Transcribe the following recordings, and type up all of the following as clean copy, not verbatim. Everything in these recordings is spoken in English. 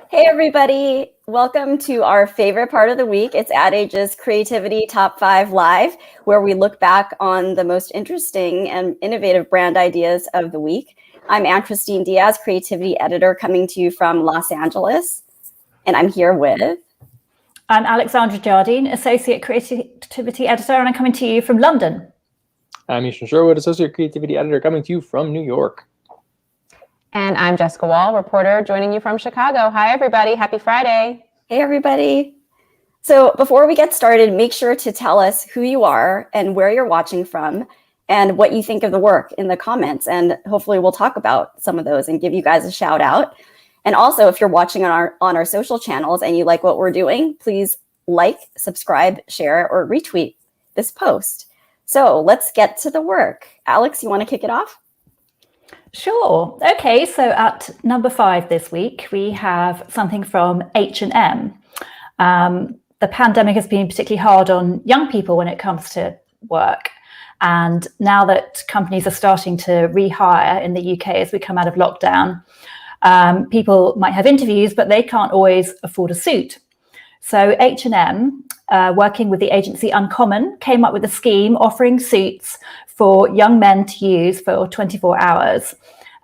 Hey everybody, welcome to our favorite part of the week. It's Ad Age's Creativity Top 5 Live, where we look back on the most interesting and innovative brand ideas of the week. I'm Anne-Christine Diaz, Creativity Editor, coming to you from Los Angeles, and I'm here with... I'm Alexandra Jardine, Associate Creativity Editor, and I'm coming to you from London. I'm Ethan Sherwood, Associate Creativity Editor, coming to you from New York. And I'm Jessica Wall, reporter, joining you from Chicago. Hi, everybody. Happy Friday. Hey, everybody. So before we get started, make sure to tell us who you are and where you're watching from and what you think of the work in the comments. And hopefully we'll talk about some of those and give you guys a shout out. And also, if you're watching on our social channels and you like what we're doing, please like, subscribe, share, or retweet this post. So let's get to the work. Alex, you want to kick it off? Sure. Okay, so at number 5 this week, we have something from H&M. The pandemic has been particularly hard on young people when it comes to work. And now that companies are starting to rehire in the UK as we come out of lockdown, people might have interviews, but they can't always afford a suit. So H&M, working with the agency Uncommon, came up with a scheme offering suits for young men to use for 24 hours.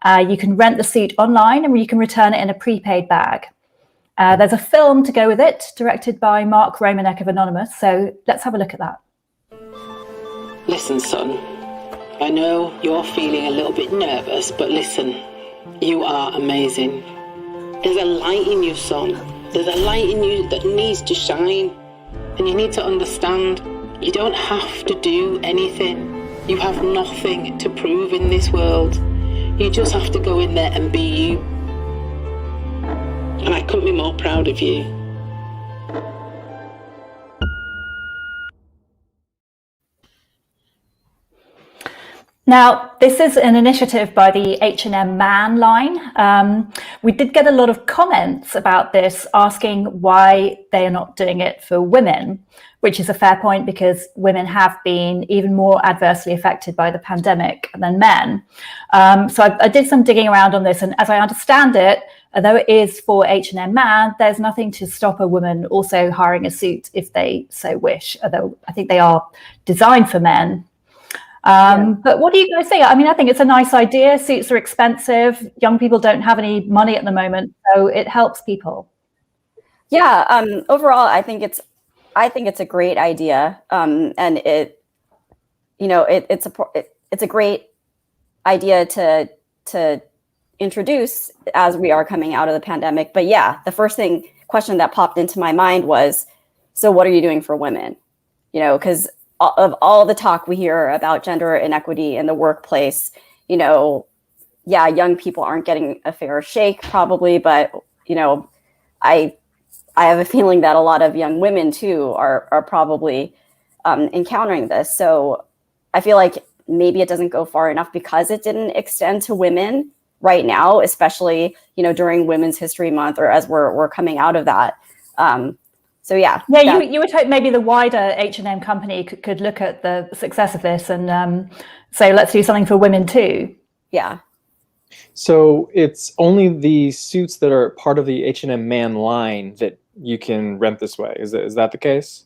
You can rent the suit online and you can return it in a prepaid bag. There's a film to go with it, directed by Mark Romanek of Anonymous. So let's have a look at that. Listen, son, I know you're feeling a little bit nervous, but listen, you are amazing. There's a light in you, son. There's a light in you that needs to shine. And you need to understand, you don't have to do anything. You have nothing to prove in this world. You just have to go in there and be you. And I couldn't be more proud of you. Now, this is an initiative by the H&M Man line. We did get a lot of comments about this, asking why they are not doing it for women, which is a fair point because women have been even more adversely affected by the pandemic than men. So I did some digging around on this, and as I understand it, although it is for H&M Man, there's nothing to stop a woman also hiring a suit if they so wish, although I think they are designed for men. But what do you guys think? I mean, I think it's a nice idea. Suits are expensive. Young people don't have any money at the moment, so it helps people. Yeah. Overall, I think it's a great idea, and it's a great idea to introduce as we are coming out of the pandemic. But yeah, the first question that popped into my mind was, so what are you doing for women? Because of all the talk we hear about gender inequity in the workplace, young people aren't getting a fair shake probably, but I have a feeling that a lot of young women too are probably encountering this. So I feel like maybe it doesn't go far enough because it didn't extend to women right now, especially during Women's History Month or as we're coming out of that. So yeah. Yeah, you would hope maybe the wider H&M company could look at the success of this and say, let's do something for women too. Yeah. So it's only the suits that are part of the H&M man line that you can rent this way. Is that the case?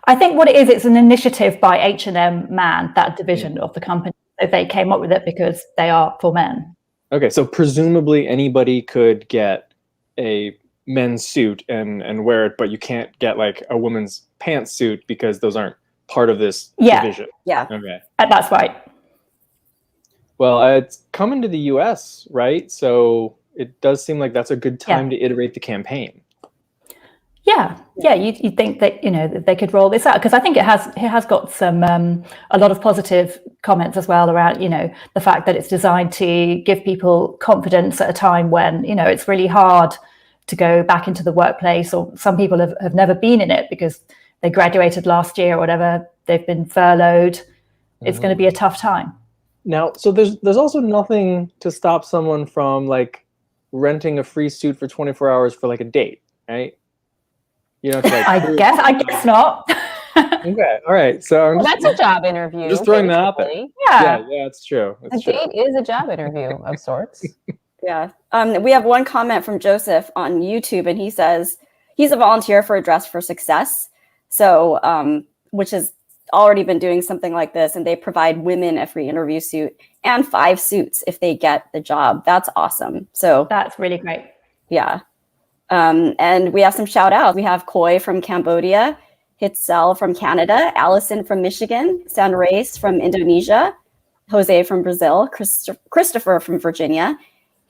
I think what it is, it's an initiative by H&M Man, that division of the company. So they came up with it because they are for men. Okay, so presumably anybody could get a men's suit and wear it, but you can't get like a woman's pantsuit because those aren't part of this division. Yeah. Okay. That's right. Well, it's coming to the US, right? So it does seem like that's a good time to iterate the campaign. Yeah. You'd think that that they could roll this out, because I think it has got some a lot of positive comments as well around the fact that it's designed to give people confidence at a time when it's really hard to go back into the workplace, or some people have never been in it because they graduated last year or whatever, they've been furloughed. It's going to be a tough time. Now, so there's also nothing to stop someone from like renting a free suit for 24 hours for like a date, right? You know, like, I guess not. Okay, all right. So that's a job interview. Just throwing that out there. Yeah, it's true. A date is a job interview of sorts. Yeah. We have one comment from Joseph on YouTube, and he says he's a volunteer for a Dress for Success, so which has already been doing something like this, and they provide women a free interview suit and 5 suits if they get the job. That's awesome. So that's really great. Yeah. And we have some shout outs. We have Koi from Cambodia, Hitzel from Canada, Allison from Michigan, Sanrace from Indonesia, Jose from Brazil, Christopher from Virginia,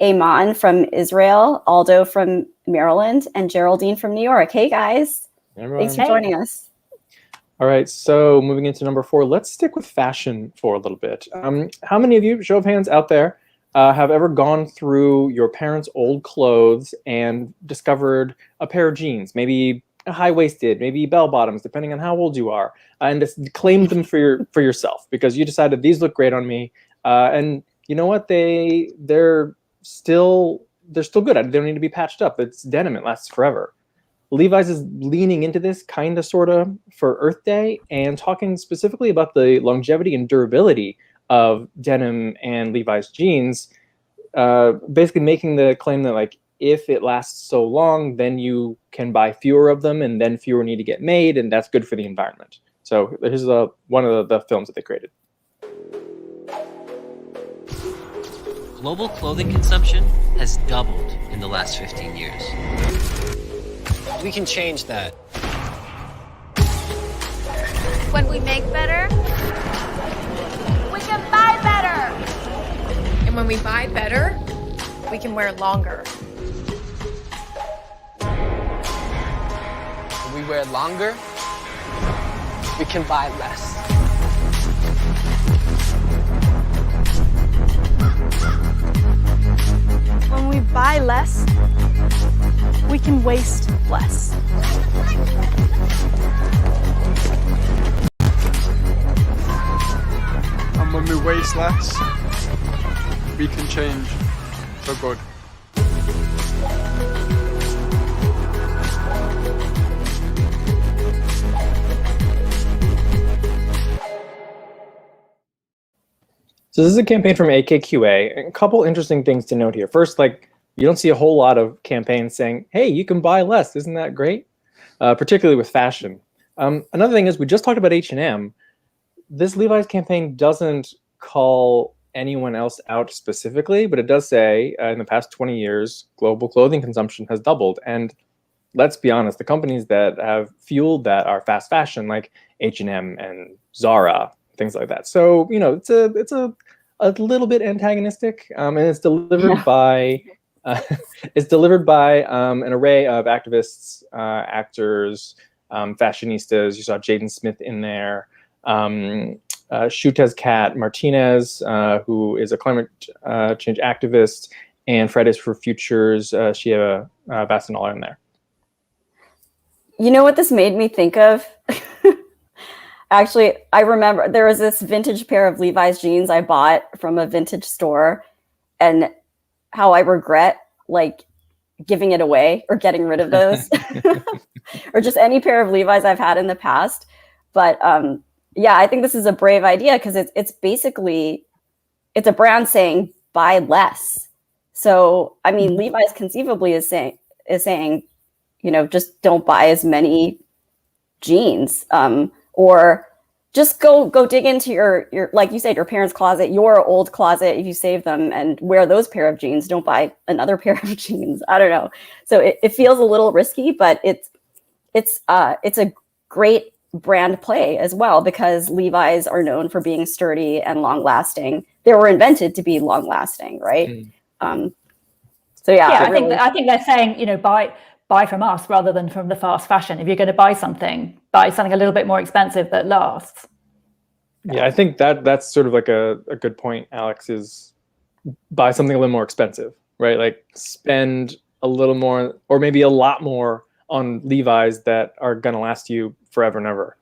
Aman from Israel, Aldo from Maryland, and Geraldine from New York. Hey guys, thanks for joining us. All right, so moving into number 4, let's stick with fashion for a little bit. How many of you, show of hands out there, have ever gone through your parents' old clothes and discovered a pair of jeans, maybe high-waisted, maybe bell-bottoms, depending on how old you are, and just claimed them for yourself because you decided these look great on me, and you know what? They're still good. They don't need to be patched up. It's denim. It lasts forever. Levi's is leaning into this kind of sort of for Earth Day and talking specifically about the longevity and durability of denim and Levi's jeans, basically making the claim that like if it lasts so long, then you can buy fewer of them and then fewer need to get made, and that's good for the environment. So here's one of the films that they created. Global clothing consumption has doubled in the last 15 years. We can change that. When we make better, we can buy better. And when we buy better, we can wear longer. When we wear longer, we can buy less. When we buy less, we can waste less. And when we waste less, we can change for good. So this is a campaign from AKQA. A couple interesting things to note here. First, like you don't see a whole lot of campaigns saying, hey, you can buy less. Isn't that great? Particularly with fashion. Another thing is we just talked about H&M. This Levi's campaign doesn't call anyone else out specifically, but it does say in the past 20 years, global clothing consumption has doubled. And let's be honest, the companies that have fueled that are fast fashion like H&M and Zara, things like that. So, you know, it's a little bit antagonistic, and it's delivered by an array of activists, actors, fashionistas. You saw Jaden Smith in there, Shutez Kat Martinez, who is a climate change activist, and Fridays for Future's Shia Bassanaller in there. You know what this made me think of? Actually, I remember there was this vintage pair of Levi's jeans I bought from a vintage store, and how I regret like giving it away or getting rid of those. or just any pair of Levi's I've had in the past. But yeah, I think this is a brave idea because it's basically, it's a brand saying buy less. So, I mean, Levi's conceivably is saying, you know, just don't buy as many jeans, or just go dig into your, like you said, your parents' closet, your old closet, if you save them, and wear those pair of jeans. Don't buy another pair of jeans. I don't know. So it feels a little risky, but it's a great brand play as well, because Levi's are known for being sturdy and long lasting. They were invented to be long lasting, right? So yeah, I think they're saying, you know, buy from us rather than from the fast fashion. If you're going to buy something a little bit more expensive that lasts. Yeah, I think that's sort of like a good point, Alex, is buy something a little more expensive, right? Like spend a little more or maybe a lot more on Levi's that are going to last you forever and ever.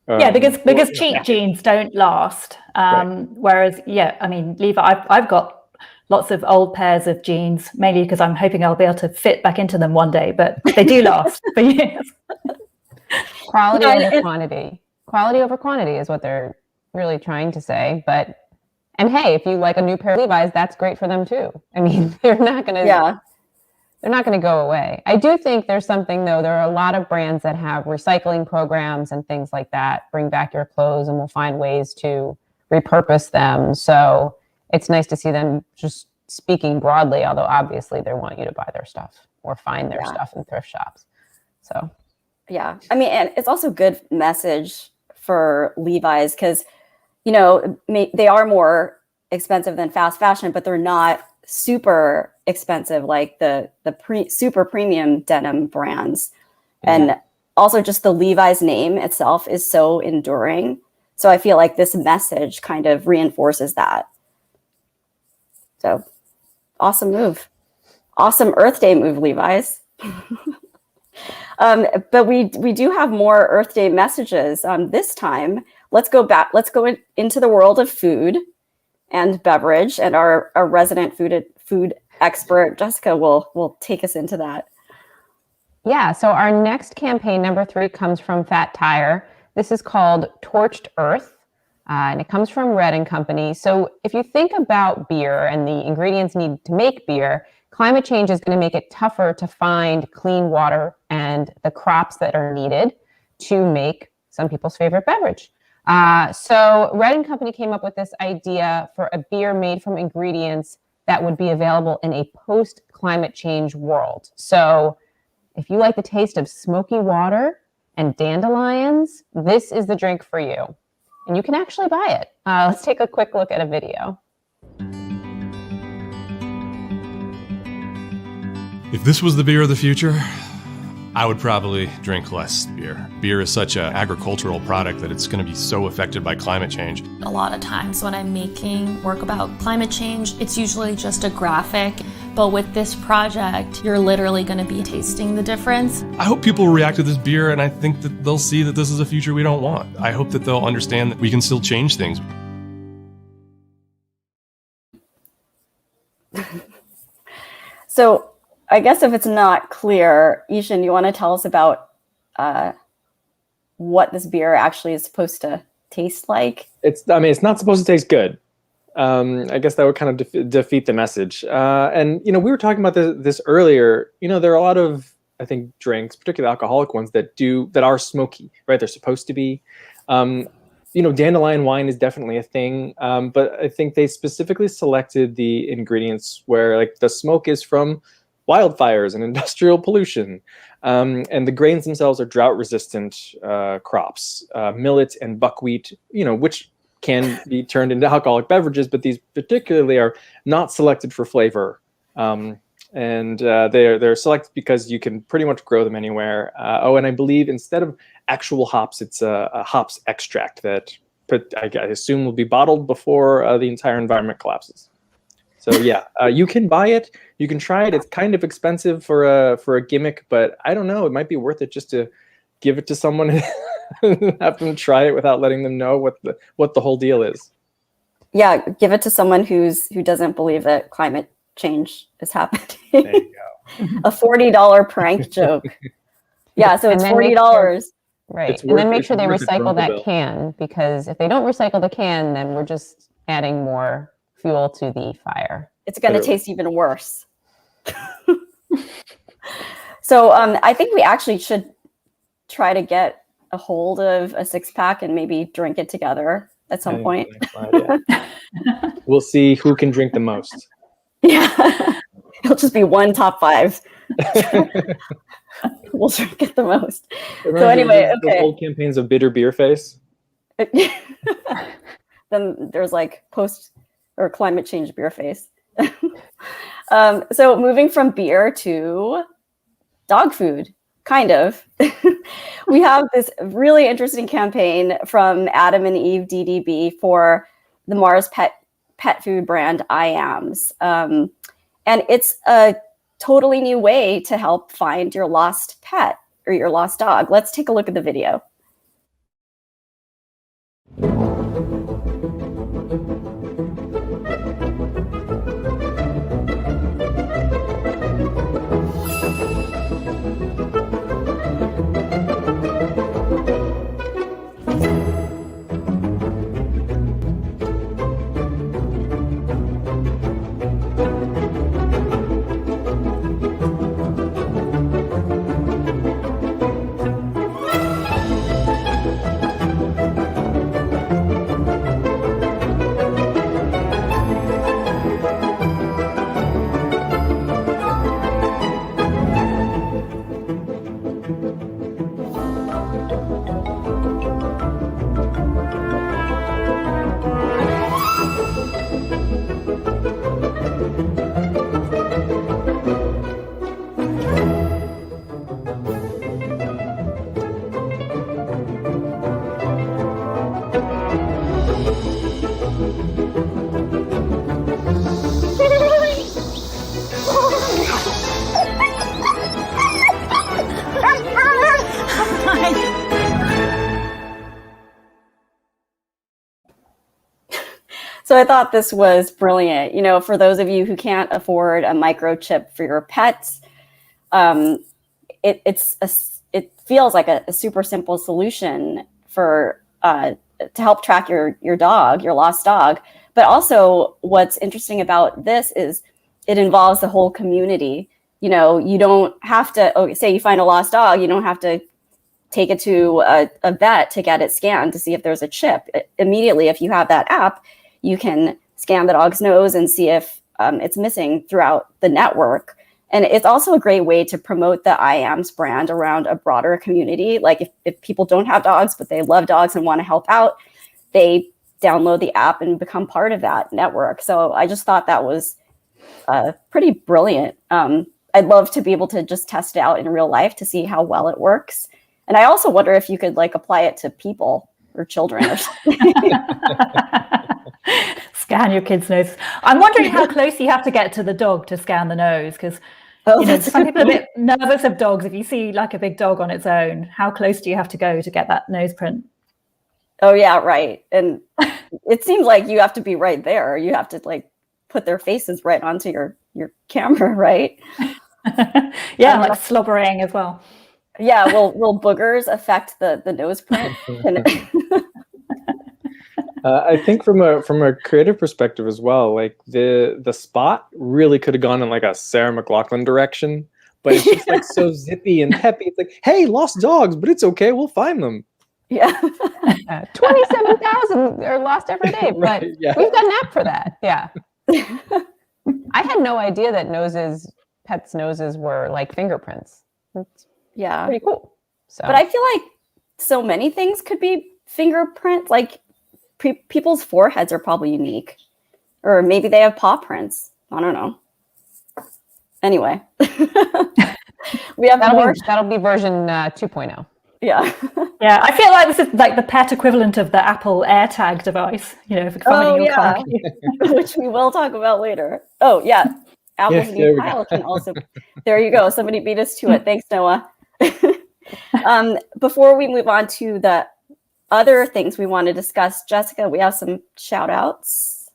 Yeah, because cheap jeans don't last. Whereas, yeah, I mean, Levi, I've got lots of old pairs of jeans, mainly because I'm hoping I'll be able to fit back into them one day, but they do last for years. Quality over quantity. Quality over quantity is what they're really trying to say. And hey, if you like a new pair of Levi's, that's great for them too. I mean, they're not going to go away. I do think there's something though. There are a lot of brands that have recycling programs and things like that. Bring back your clothes and we'll find ways to repurpose them. So it's nice to see them just speaking broadly, although obviously they want you to buy their stuff or find their stuff in thrift shops. So, yeah, I mean, and it's also good message for Levi's because, you know, they are more expensive than fast fashion, but they're not super expensive like the super premium denim brands. And also just the Levi's name itself is so enduring. So I feel like this message kind of reinforces that. So awesome move. Awesome Earth Day move, Levi's. But we do have more Earth Day messages. This time, let's go into the world of food and beverage, and our resident food expert, Jessica, will take us into that. Yeah, so our next campaign, number 3, comes from Fat Tire. This is called Torched Earth. And it comes from Red & Company. So if you think about beer and the ingredients needed to make beer, climate change is going to make it tougher to find clean water and the crops that are needed to make some people's favorite beverage. So Red & Company came up with this idea for a beer made from ingredients that would be available in a post-climate change world. So if you like the taste of smoky water and dandelions, this is the drink for you. And you can actually buy it. Let's take a quick look at a video. If this was the beer of the future, I would probably drink less beer. Beer is such an agricultural product that it's going to be so affected by climate change. A lot of times when I'm making work about climate change, it's usually just a graphic. But with this project, you're literally going to be tasting the difference. I hope people will react to this beer, and I think that they'll see that this is a future we don't want. I hope that they'll understand that we can still change things. So I guess if it's not clear, Ishan, you want to tell us about what this beer actually is supposed to taste like? It's not supposed to taste good. I guess that would kind of defeat the message. And, you know, we were talking about this earlier. You know, there are a lot of, I think, drinks, particularly alcoholic ones, that are smoky, right? They're supposed to be. You know, dandelion wine is definitely a thing. But I think they specifically selected the ingredients where, like, the smoke is from wildfires and industrial pollution. And the grains themselves are drought-resistant crops, millet and buckwheat, you know, which can be turned into alcoholic beverages, but these particularly are not selected for flavor. And they're selected because you can pretty much grow them anywhere. And I believe instead of actual hops, it's a hops extract that I assume will be bottled before the entire environment collapses. So yeah, you can buy it, you can try it. It's kind of expensive for a gimmick, but I don't know, it might be worth it just to give it to someone and have them try it without letting them know what the whole deal is. Yeah, give it to someone who doesn't believe that climate change is happening. There you go. A $40 prank joke. Yeah, so it's And then make $40. Right. It's And then worth- make it's sure they worth it recycle for the that bill. can, because if they don't recycle the can, then we're just adding more fuel to the fire. It's going to Literally. taste even worse. So I think we actually should try to get a hold of a 6-pack and maybe drink it together at some point. Next slide, yeah. We'll see who can drink the most. Yeah. It'll just be one top 5. We'll drink it the most. Remember So anyway, those okay. old campaigns of bitter beer face? Then there's like post or climate change beer face. So moving from beer to dog food, kind of. We have this really interesting campaign from Adam and Eve DDB for the Mars pet food brand Iams. And it's a totally new way to help find your lost pet or your lost dog. Let's take a look at the video. So I thought this was brilliant. You know, for those of you who can't afford a microchip for your pets, it feels like a super simple solution for to help track your dog, your lost dog. But also, what's interesting about this is it involves the whole community. You know, you don't have to. Say you find a lost dog, you don't have to take it to a vet to get it scanned to see if there's a chip. Immediately, if you have that app, you can scan the dog's nose and see if it's missing throughout the network. And it's also a great way to promote the Iams brand around a broader community. Like if people don't have dogs, but they love dogs and want to help out, they download the app and become part of that network. So I just thought that was pretty brilliant. I'd love to be able to just test it out in real life to see how well it works. And I also wonder if you could like apply it to people or children or something. Scan your kid's nose. I'm wondering how close you have to get to the dog to scan the nose, because some people are a bit nervous of dogs. If you see like a big dog on its own, how close do you have to go to get that nose print? Oh yeah, right. And it seems like you have to be right there. You have to like put their faces right onto your camera, right? Yeah, like slobbering as well. Yeah, will boogers affect the nose print? I think from a creative perspective as well, like the spot really could have gone in like a Sarah McLachlan direction, but it's just like so zippy and peppy. It's like, hey, lost dogs, but it's okay, we'll find them. Yeah. 27,000 are lost every day, but Right, yeah. we've got an app for that. Yeah. I had no idea that pets' noses were like fingerprints. It's pretty cool. So, but I feel like so many things could be fingerprints. Like people's foreheads are probably unique, or maybe they have paw prints. I don't know. Anyway, we have that'll be version 2.0. Yeah. Yeah, I feel like this is like the pet equivalent of the Apple AirTag device, for finding your car key. Which we will talk about later. Oh, yeah. Apple's new Pile can also. There you go. Somebody beat us to it. Thanks, Noah. Before we move on to the other things we want to discuss, Jessica, we have some shout outs.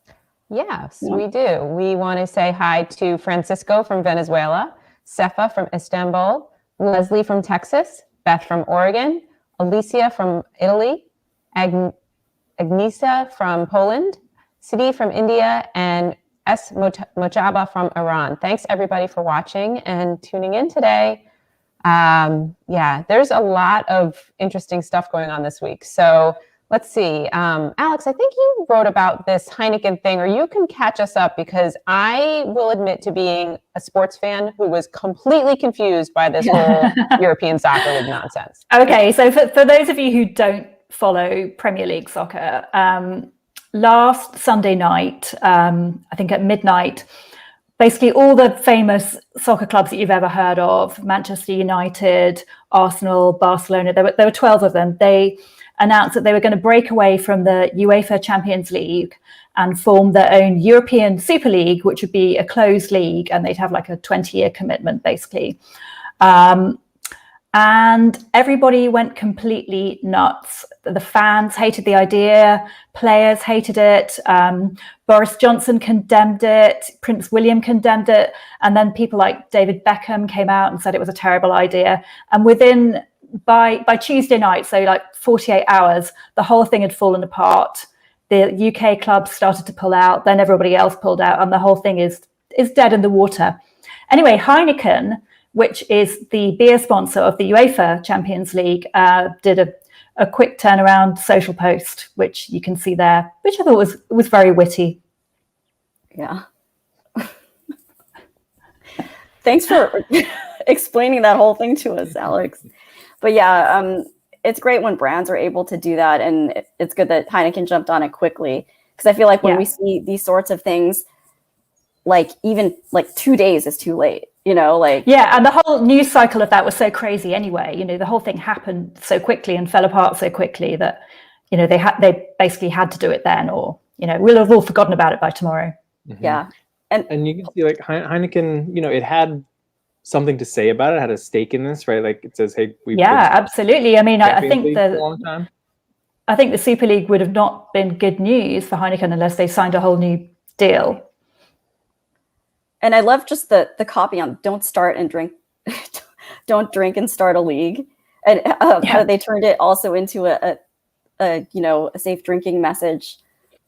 Yes, we do. We want to say hi to Francisco from Venezuela, Sefa from Istanbul, Leslie from Texas, Beth from Oregon, Alicia from Italy, Agnesa from Poland, Sidi from India, and S. Mojaba from Iran. Thanks everybody for watching and tuning in today. There's a lot of interesting stuff going on this week. So let's see. Alex, I think you wrote about this Heineken thing, or you can catch us up, because I will admit to being a sports fan who was completely confused by this whole European soccer league nonsense. Okay, so for those of you who don't follow Premier League soccer, last Sunday night, I think at midnight, basically all the famous soccer clubs that you've ever heard of, Manchester United, Arsenal, Barcelona, there were 12 of them. They announced that they were going to break away from the UEFA Champions League and form their own European Super League, which would be a closed league, and they'd have like a 20-year commitment, basically. And everybody went completely nuts. The fans hated the idea, players hated it, Boris Johnson condemned it, Prince William condemned it, and then people like David Beckham came out and said it was a terrible idea. And by Tuesday night, so like 48 hours, the whole thing had fallen apart. The UK clubs started to pull out, then everybody else pulled out, and the whole thing is dead in the water. Anyway, Heineken, which is the beer sponsor of the UEFA Champions League, did a quick turnaround social post, which you can see there, which I thought was very witty. Yeah. Thanks for explaining that whole thing to us, Alex. But yeah, it's great when brands are able to do that, and it's good that Heineken jumped on it quickly, because I feel like when we see these sorts of things, like even like 2 days is too late. And the whole news cycle of that was so crazy anyway. The whole thing happened so quickly and fell apart so quickly that they basically had to do it then, or we'll have all forgotten about it by tomorrow. Mm-hmm. Yeah, and you can see like Heineken, it had something to say about it, had a stake in this, right? Like it says, hey, absolutely. I mean, I think for a long time. I think the Super League would have not been good news for Heineken unless they signed a whole new deal. And I love just the copy on don't start and drink, don't drink and start a league. And how they turned it also into a safe drinking message.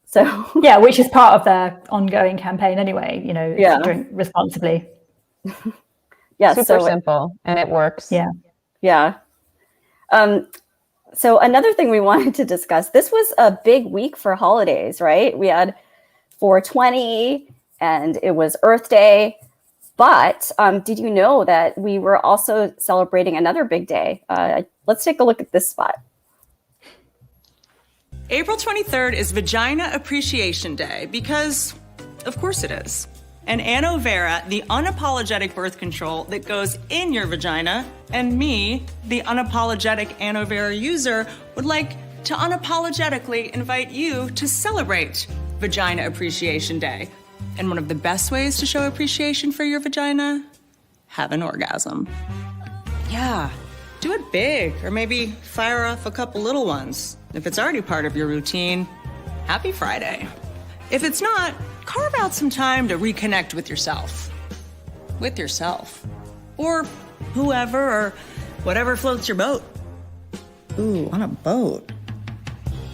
So yeah, which is part of their ongoing campaign anyway, drink responsibly. Yeah, super simple, and it works. Yeah. So another thing we wanted to discuss, this was a big week for holidays, right? We had 420 and it was Earth Day. But did you know that we were also celebrating another big day? Let's take a look at this spot. April 23rd is Vagina Appreciation Day because, of course it is. And Anovera, the unapologetic birth control that goes in your vagina, and me, the unapologetic Anovera user, would like to unapologetically invite you to celebrate Vagina Appreciation Day. And one of the best ways to show appreciation for your vagina? Have an orgasm. Yeah, do it big, or maybe fire off a couple little ones. If it's already part of your routine, happy Friday. If it's not, carve out some time to reconnect with yourself. With yourself. Or whoever or whatever floats your boat. Ooh, on a boat.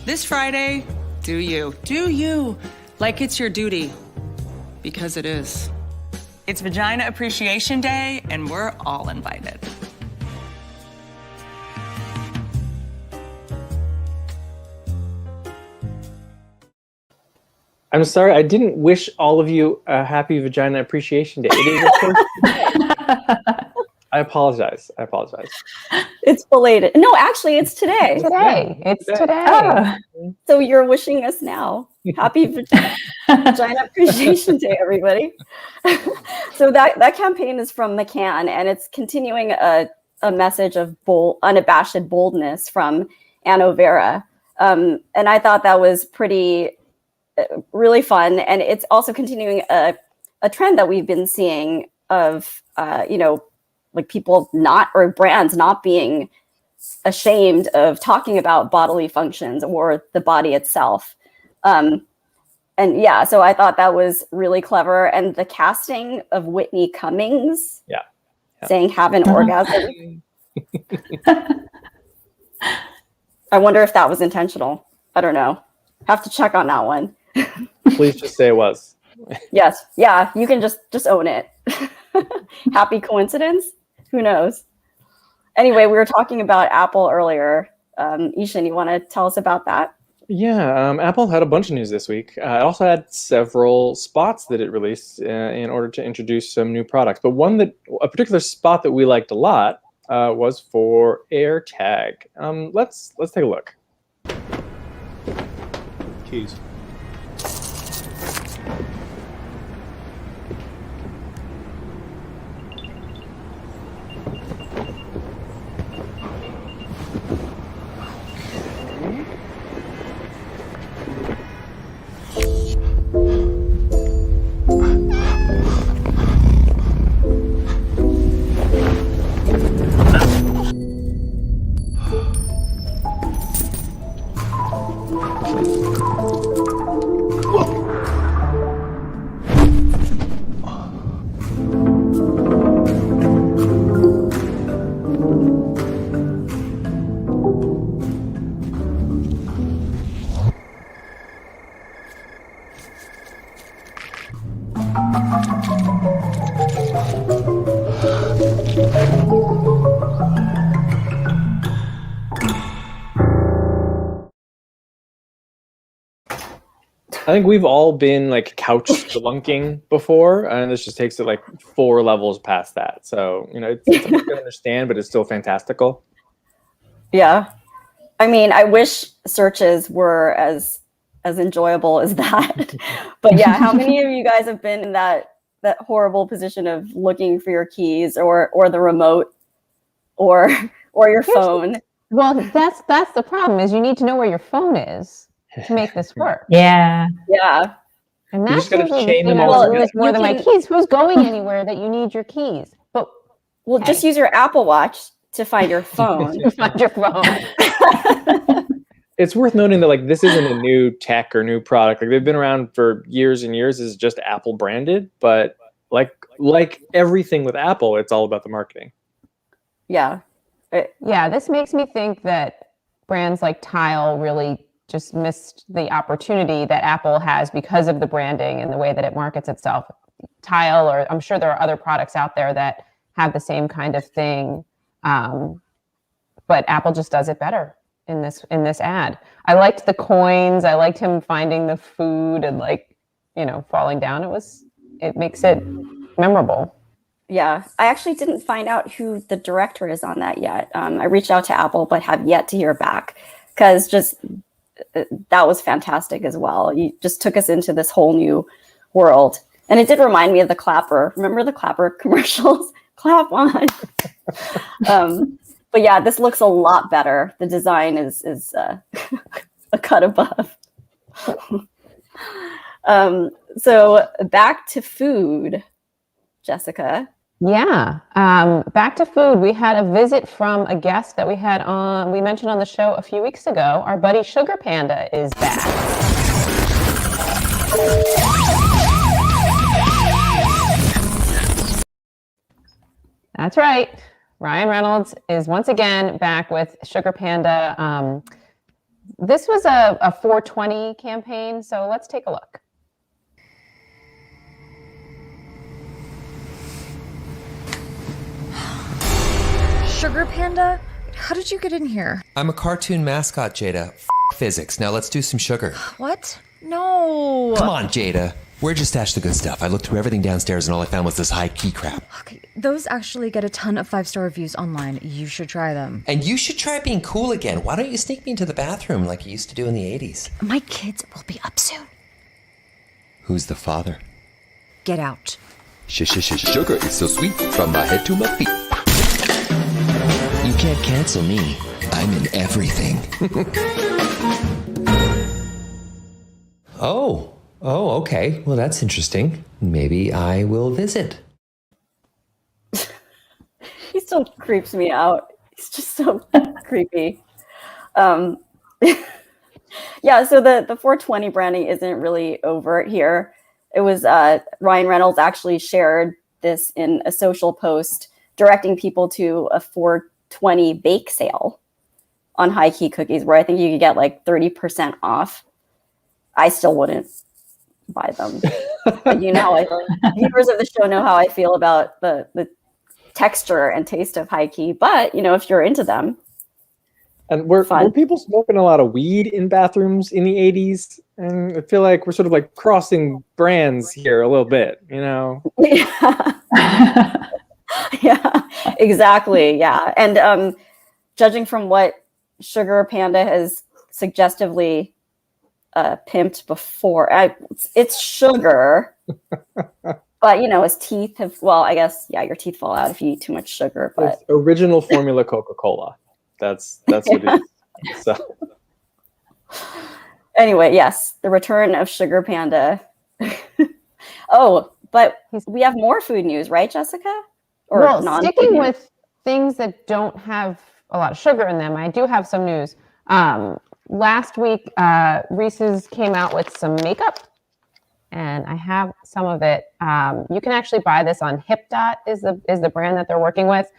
This Friday, do you. Do you. Like it's your duty. Because it is. It's Vagina Appreciation Day, and we're all invited. I'm sorry, I didn't wish all of you a happy Vagina Appreciation Day. It is, of course. I apologize. It's belated. No, actually, it's today. It's today. So you're wishing us now. Happy Vagina Appreciation Day, everybody. So that campaign is from McCann, and it's continuing a message of unabashed boldness from Anovera. And I thought that was really fun. And it's also continuing a trend that we've been seeing of, like people or brands not being ashamed of talking about bodily functions or the body itself. So I thought that was really clever. And the casting of Whitney Cummings saying have an orgasm. I wonder if that was intentional. I don't know. Have to check on that one. Please just say it was. Yes. Yeah, you can just own it. Happy coincidence? Who knows? Anyway, we were talking about Apple earlier. Ishan, you want to tell us about that? Yeah, Apple had a bunch of news this week. It also had several spots that it released in order to introduce some new products. But a particular spot that we liked a lot was for AirTag. Let's take a look. Keys. I think we've all been like couch spelunking before, and this just takes it like 4 levels past that. So, it's hard to understand, but it's still fantastical. Yeah. I mean, I wish searches were as enjoyable as that. But yeah, how many of you guys have been in that horrible position of looking for your keys or the remote or your phone? Well, that's the problem is you need to know where your phone is to make this work. Yeah. Yeah. And You that's just gotta usually chain the thing them I all love is more You than my can- keys. Who's going anywhere that you need your keys? But Just use your Apple Watch to find your phone. find your phone. It's worth noting that like this isn't a new tech or new product. Like they've been around for years and years. It's just Apple branded, but like everything with Apple, it's all about the marketing. Yeah. Yeah, this makes me think that brands like Tile really just missed the opportunity that Apple has because of the branding and the way that it markets itself. Tile, or I'm sure there are other products out there that have the same kind of thing, but Apple just does it better in this ad. I liked the coins. I liked him finding the food and falling down. It makes it memorable. Yeah, I actually didn't find out who the director is on that yet. I reached out to Apple, but have yet to hear back because that was fantastic as well. You just took us into this whole new world. And it did remind me of the Clapper. Remember the Clapper commercials? Clap on. But yeah, this looks a lot better. The design is a cut above. So back to food, Jessica. Yeah. Back to food. We had a visit from a guest that we mentioned on the show a few weeks ago. Our buddy Sugar Panda is back. That's right. Ryan Reynolds is once again back with Sugar Panda. This was a 420 campaign, so let's take a look. Sugar Panda? How did you get in here? I'm a cartoon mascot, Jada. Physics. Now let's do some sugar. What? No. Come on, Jada. Where'd you stash the good stuff? I looked through everything downstairs and all I found was this high key crap. Okay, those actually get a ton of 5-star reviews online. You should try them. And you should try being cool again. Why don't you sneak me into the bathroom like you used to do in the 80s? My kids will be up soon. Who's the father? Get out. Sugar is so sweet from my head to my feet. You can't cancel me. I'm in everything. Oh, okay. Well, that's interesting. Maybe I will visit. He still creeps me out. He's just so creepy. Yeah, so the 420 branding isn't really overt here. It was Ryan Reynolds actually shared this in a social post directing people to a 420 20 bake sale on high key cookies where I think you could get like 30% off, I still wouldn't buy them. But you know, viewers of the show know how I feel about the texture and taste of high key. But, you know, if you're into them. And were people smoking a lot of weed in bathrooms in the 80s? And I feel like we're sort of like crossing brands here a little bit, you know? Yeah, yeah, exactly. Yeah. And judging from what Sugar Panda has suggestively pimped before, it's sugar. But, you know, his teeth have, well, I guess, yeah, your teeth fall out if you eat too much sugar. But it's original formula Coca-Cola. That's what it is. So. Anyway, yes, the return of Sugar Panda. Oh, but we have more food news, right, Jessica? Or well, sticking with things that don't have a lot of sugar in them, I do have some news. Last week, Reese's came out with some makeup, and I have some of it. You can actually buy this on HipDot is the brand that they're working with.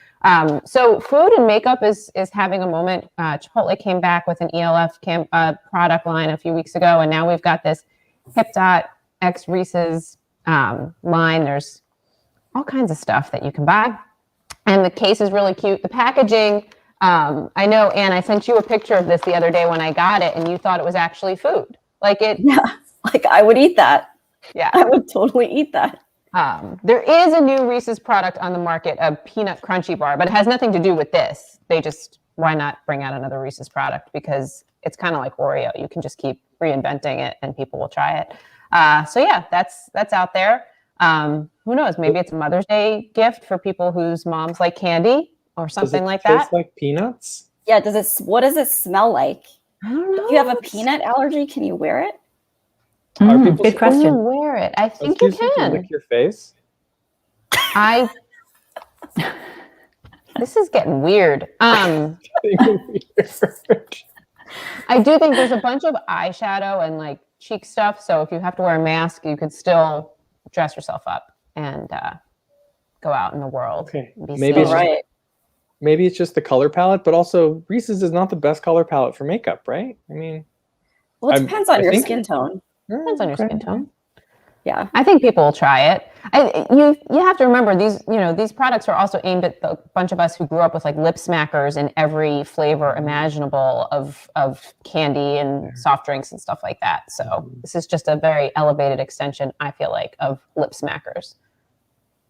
So food and makeup is having a moment. Chipotle came back with an ELF product line a few weeks ago, and now we've got this HipDot X Reese's line. There's all kinds of stuff that you can buy, and the case is really cute. The packaging, I know, Anne, I sent you a picture of this the other day when I got it, and you thought it was actually food. Yeah, like I would eat that. Yeah, I would totally eat that. There is a new Reese's product on the market, a peanut crunchy bar, but it has nothing to do with this. Why not bring out another Reese's product? Because it's kind of like Oreo. You can just keep reinventing it and people will try it. So yeah, that's out there. Who knows? Maybe it's a Mother's Day gift for people whose moms like candy or something like that. Does it taste like peanuts? Yeah, what does it smell like? I don't know. If you have a peanut allergy, can you wear it? Good question. Can you wear it? I think you can. Lick your face? This is getting weird. I do think there's a bunch of eyeshadow and like cheek stuff. So if you have to wear a mask, you could still dress yourself up and go out in the world. Okay, maybe it's just the color palette, but also Reese's is not the best color palette for makeup, right? I mean, well, it depends on your skin tone. Depends on your skin tone. Yeah, I think people will try it. You have to remember these products are also aimed at the bunch of us who grew up with like lip smackers in every flavor imaginable of candy and soft drinks and stuff like that. So this is just a very elevated extension, I feel like, of lip smackers.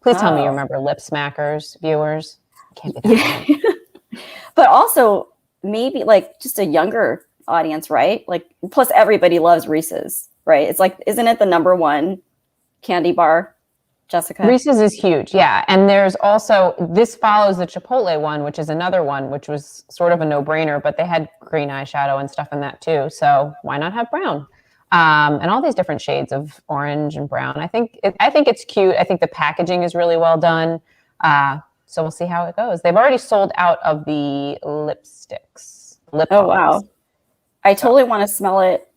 Please tell me you remember lip smackers, viewers. Can't be that bad. But also maybe like just a younger audience, right? Like, plus everybody loves Reese's, right? It's like, isn't it the #1 candy bar, Jessica? Reese's is huge, yeah. And there's also, this follows the Chipotle one, which is another one, which was sort of a no-brainer, but they had green eyeshadow and stuff in that too. So why not have brown? And all these different shades of orange and brown. I think it's cute. I think the packaging is really well done. So we'll see how it goes. They've already sold out of the lipsticks. Oh, wow. I totally want to smell it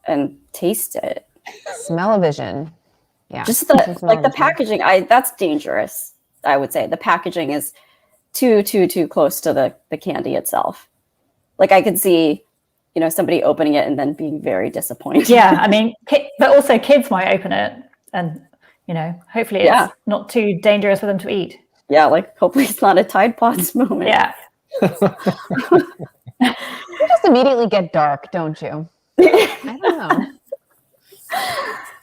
and taste it. Smell-o-vision. Yeah. Just the packaging, that's dangerous, I would say. The packaging is too close to the candy itself. Like I could see, somebody opening it and then being very disappointed. Yeah, I mean, but also kids might open it and, hopefully it's not too dangerous for them to eat. Yeah, like hopefully it's not a Tide Pods moment. Yeah. You just immediately get dark, don't you? I don't know.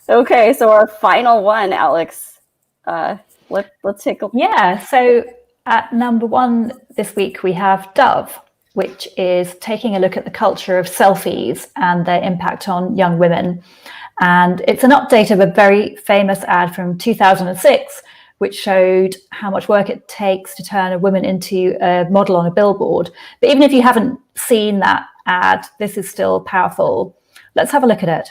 Okay, so our final one, Alex. Let's take a look. Yeah, so at #1 this week we have Dove, which is taking a look at the culture of selfies and their impact on young women. And it's an update of a very famous ad from 2006, which showed how much work it takes to turn a woman into a model on a billboard. But even if you haven't seen that ad, this is still powerful. Let's have a look at it.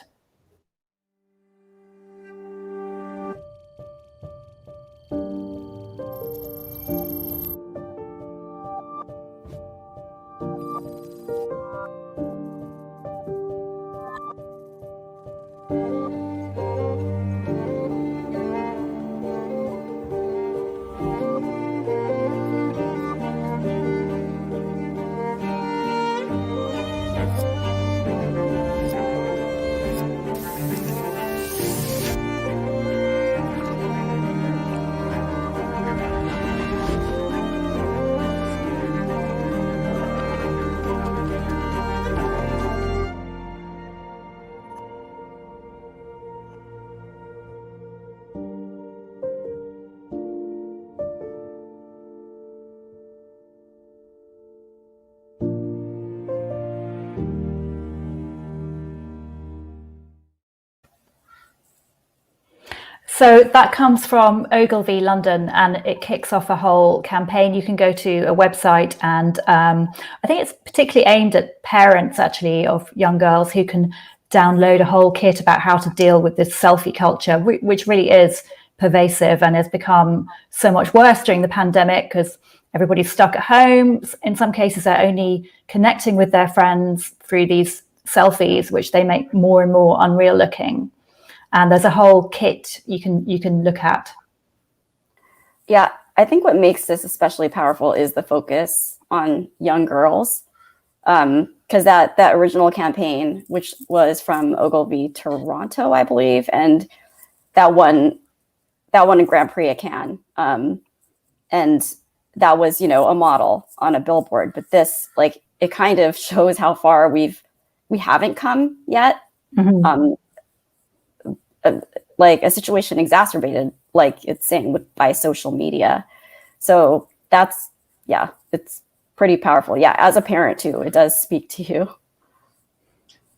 So that comes from Ogilvy London, and it kicks off a whole campaign. You can go to a website, and I think it's particularly aimed at parents, actually, of young girls who can download a whole kit about how to deal with this selfie culture, which really is pervasive and has become so much worse during the pandemic because everybody's stuck at home. In some cases, they're only connecting with their friends through these selfies, which they make more and more unreal looking. And there's a whole kit you can look at. Yeah, I think what makes this especially powerful is the focus on young girls. Because that original campaign, which was from Ogilvy, Toronto, I believe, and that won a Grand Prix at Cannes. And that was, a model on a billboard. But this, it kind of shows how far we haven't come yet. Mm-hmm. A situation exacerbated, like it's saying, by social media. So it's pretty powerful. Yeah, as a parent too, it does speak to you.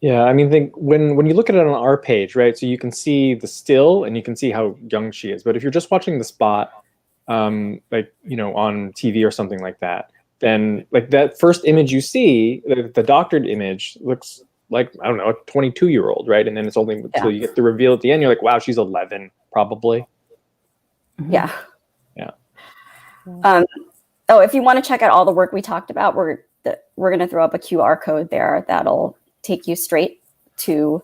Yeah, I mean, think when you look at it on our page, right? So you can see the still and you can see how young she is. But if you're just watching the spot, on TV or something like that, then that first image you see, the doctored image looks like, I don't know, a 22-year-old, right? And then it's only until you get the reveal at the end, you're like, wow, she's 11, probably. Yeah. Yeah. If you want to check out all the work we talked about, we're going to throw up a QR code there that'll take you straight to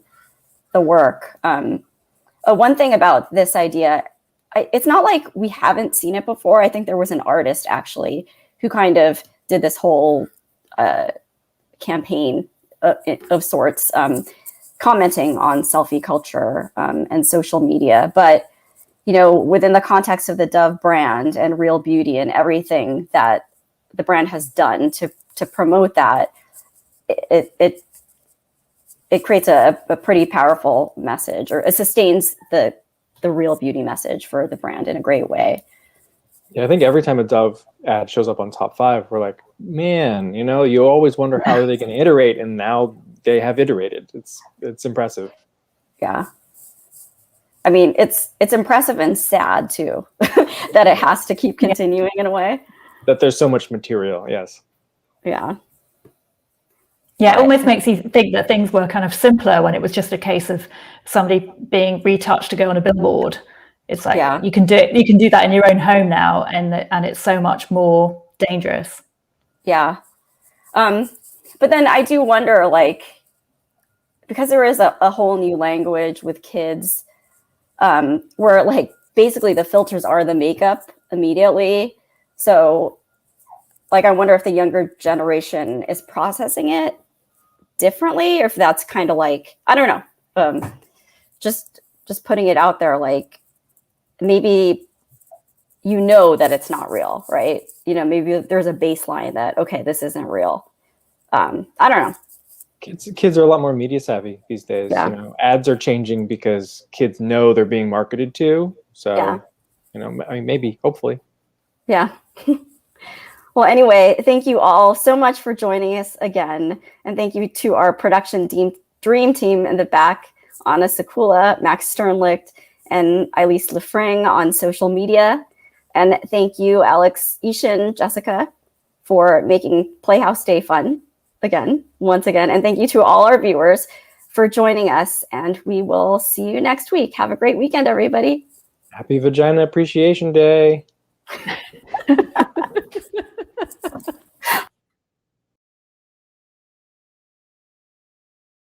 the work. One thing about this idea, it's not like we haven't seen it before. I think there was an artist actually who kind of did this whole campaign of sorts, commenting on selfie culture and social media. But, within the context of the Dove brand and Real Beauty and everything that the brand has done to promote that, it creates a pretty powerful message, or it sustains the Real Beauty message for the brand in a great way. Yeah, I think every time a Dove ad shows up on top 5, we're like, man, you always wonder how are they going to iterate, and now they have iterated. It's impressive. Yeah. I mean, it's impressive and sad too that it has to keep continuing in a way. That there's so much material, yes. Yeah. Yeah, it almost makes you think that things were kind of simpler when it was just a case of somebody being retouched to go on a billboard. It's like you can do it. You can do that in your own home now, and it's so much more dangerous. Yeah, but then I do wonder, because there is a whole new language with kids, where basically the filters are the makeup immediately. So, I wonder if the younger generation is processing it differently, or if that's kind of I don't know, just putting it out there, maybe that it's not real, right? Maybe there's a baseline that, okay, this isn't real. I don't know. Kids are a lot more media savvy these days. Yeah. Ads are changing because kids know they're being marketed to. So, I mean, maybe, hopefully. Yeah. Well, anyway, thank you all so much for joining us again. And thank you to our production dream team in the back, Anna Sakula, Max Sternlicht, and Elise Lefring on social media. And thank you, Alex, Ishin, Jessica, for making Playhouse Day fun once again. And thank you to all our viewers for joining us. And we will see you next week. Have a great weekend, everybody. Happy Vagina Appreciation Day.